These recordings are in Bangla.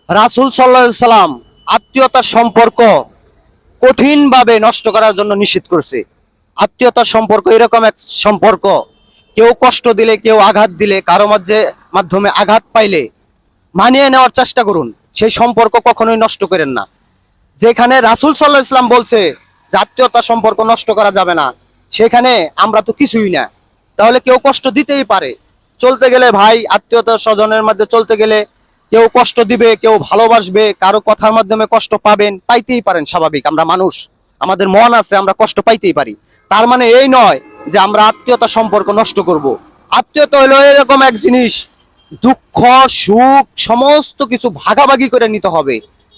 রাসূল সাল্লাল্লাহু আলাইহি সাল্লাম আত্মীয়তার সম্পর্ক কঠিনভাবে নষ্ট করার জন্য নিষেধ করছে। আত্মীয়তার সম্পর্ক এরকম এক সম্পর্ক, কেউ কষ্ট দিলে, কেউ আঘাত দিলে, কারো মাধ্যমে আঘাত পাইলে মানিয়ে নেওয়ার চেষ্টা করুন। সেই সম্পর্ক কখনোই নষ্ট করেন না। যেখানে রাসূল সাল্লাল্লাহু আলাইহি সাল্লাম বলছে যে আত্মীয়তার সম্পর্ক নষ্ট করা যাবে না, সেখানে আমরা তো কিছুই না। তাহলে কেউ কষ্ট দিতেই পারে। চলতে গেলে ভাই, আত্মীয়তা স্বজনের মধ্যে চলতে গেলে কেউ কষ্ট দিবে, কেউ ভালোবাসবে, কারো কথার মাধ্যমে কষ্ট পাবেন, পাইতেই পারেন, স্বাভাবিক। আমরা মানুষ, আমাদের মন আছে, আমরা কষ্ট পাইতেই পারি। তার মানে এই নয় যে আমরা আত্মীয়তা সম্পর্ক নষ্ট করব। আত্মীয়তা হলো এরকম এক জিনিস, দুঃখ সুখ সমস্ত কিছু ভাগাভাগি করে নিতে হবে,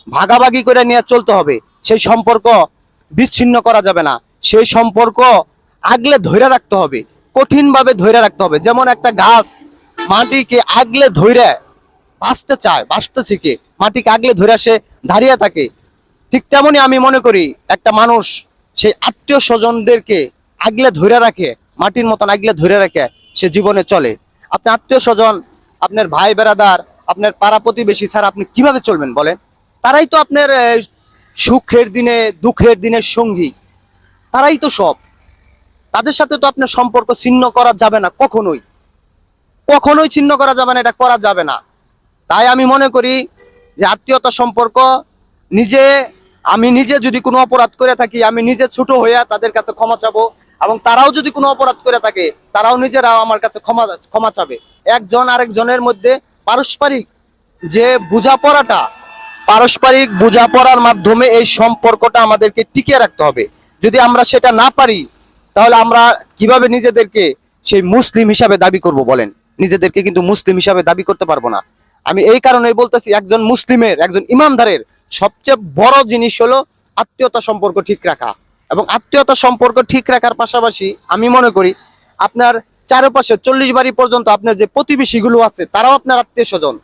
ভাগাভাগি করে নিয়ে চলতে হবে। সেই সম্পর্ক বিচ্ছিন্ন করা যাবে না, সেই সম্পর্ক আগলে ধরে রাখতে হবে, কঠিনভাবে ধরে রাখতে হবে। যেমন একটা গাছ মাটিকে আগলে ধরে বাঁচতে চায়, বাঁচতেছে কি, মাটিকে আগলে ধরে সে দাঁড়িয়ে থাকে। ঠিক তেমনি আমি মনে করি একটা মানুষ সেই আত্মীয় স্বজনদেরকে আগলে ধরে রাখে, মাটির মতন আগলে ধরে রাখে সে জীবনে চলে। আপনি আত্মীয় স্বজন, আপনার ভাই বেড়াদার, আপনার পাড়া প্রতিবেশী ছাড়া আপনি কিভাবে চলবেন বলেন? তারাই তো আপনার সুখের দিনে দুঃখের দিনের সঙ্গী, তারাই তো সব। তাদের সাথে তো আপনার সম্পর্ক ছিন্ন করা যাবে না, কখনোই কখনোই ছিন্ন করা যাবে না, এটা করা যাবে না। তাই আমি মনে করি যে আত্মীয়তা সম্পর্ক, নিজে আমি নিজে যদি কোনো অপরাধ করে থাকি, আমি নিজে ছোট হইয়া তাদের কাছে ক্ষমা চাবো, এবং তারাও যদি কোনো অপরাধ করে থাকে, তারাও নিজেরাও আমার কাছে ক্ষমা ক্ষমা চাবে। একজন আরেকজনের মধ্যে পারস্পরিক যে বোঝাপড়াটা, পারস্পরিক বোঝাপড়ার মাধ্যমে এই সম্পর্কটা আমাদেরকে টিকিয়ে রাখতে হবে। যদি আমরা সেটা না পারি, তাহলে আমরা কিভাবে নিজেদেরকে সেই মুসলিম হিসাবে দাবি করব বলেন? নিজেদেরকে কিন্তু মুসলিম হিসাবে দাবি করতে পারবো না। আমি এই কারণেই বলতেছি, একজন মুসলিমের, একজন ইমানদারের সবচেয়ে বড় জিনিস হলো আত্মীয়তা সম্পর্ক ঠিক রাখা। এবং আত্মীয়তা সম্পর্ক ঠিক রাখার পাশাপাশি আমি মনে করি আপনার চারপাশে 40 বাড়ি পর্যন্ত আপনার যে প্রতিবেশীগুলো আছে, তারাও আপনার আত্মীয় স্বজন,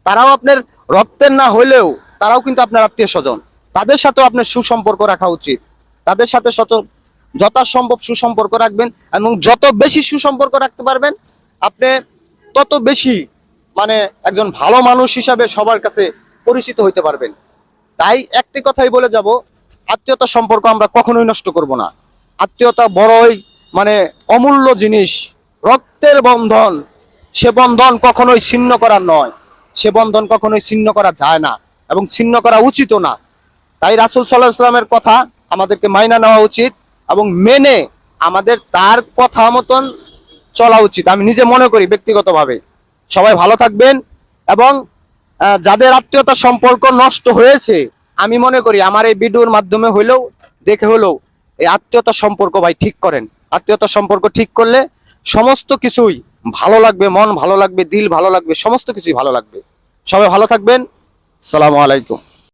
তারাও আপনার রক্তের না হইলেও তারাও কিন্তু আপনার আত্মীয় স্বজন। তাদের সাথেও আপনার সুসম্পর্ক রাখা উচিত। তাদের সাথে যথাসম্ভব সুসম্পর্ক রাখবেন, এবং যত বেশি সুসম্পর্ক রাখতে পারবেন আপনি, তত বেশি মানে একজন ভালো মানুষ হিসাবে সবার কাছে পরিচিত হইতে পারবেন। তাই একটি কথাই বলে যাব, আত্মীয়তা সম্পর্ক আমরা কখনোই নষ্ট করব না। আত্মীয়তা বড়ই মানে অমূল্য জিনিস, রক্তের বন্ধন। সে বন্ধন কখনোই ছিন্ন করার নয়, সে বন্ধন কখনোই ছিন্ন করা যায় না, এবং ছিন্ন করা উচিতও না। তাই রাসূল সাল্লাল্লাহু আলাইহি সাল্লামের কথা আমাদেরকে মাইনা নেওয়া উচিত, এবং মেনে আমাদের তার কথা মতন চলা উচিত, আমি নিজে মনে করি ব্যক্তিগতভাবে। সবাই ভালো থাকবেন। এবং যাদের আত্মীয়তা সম্পর্ক নষ্ট হয়েছে, আমি মনে করি আমার এই ভিডিওর মাধ্যমে হইলেও, দেখে হলেও, এই আত্মীয়তা সম্পর্ক ভাই ঠিক করেন। আত্মীয়তা সম্পর্ক ঠিক করলে সমস্ত কিছুই ভালো লাগবে, মন ভালো লাগবে, দিল ভালো লাগবে, সমস্ত কিছুই ভালো লাগবে। সবাই ভালো থাকবেন। আসসালামু আলাইকুম।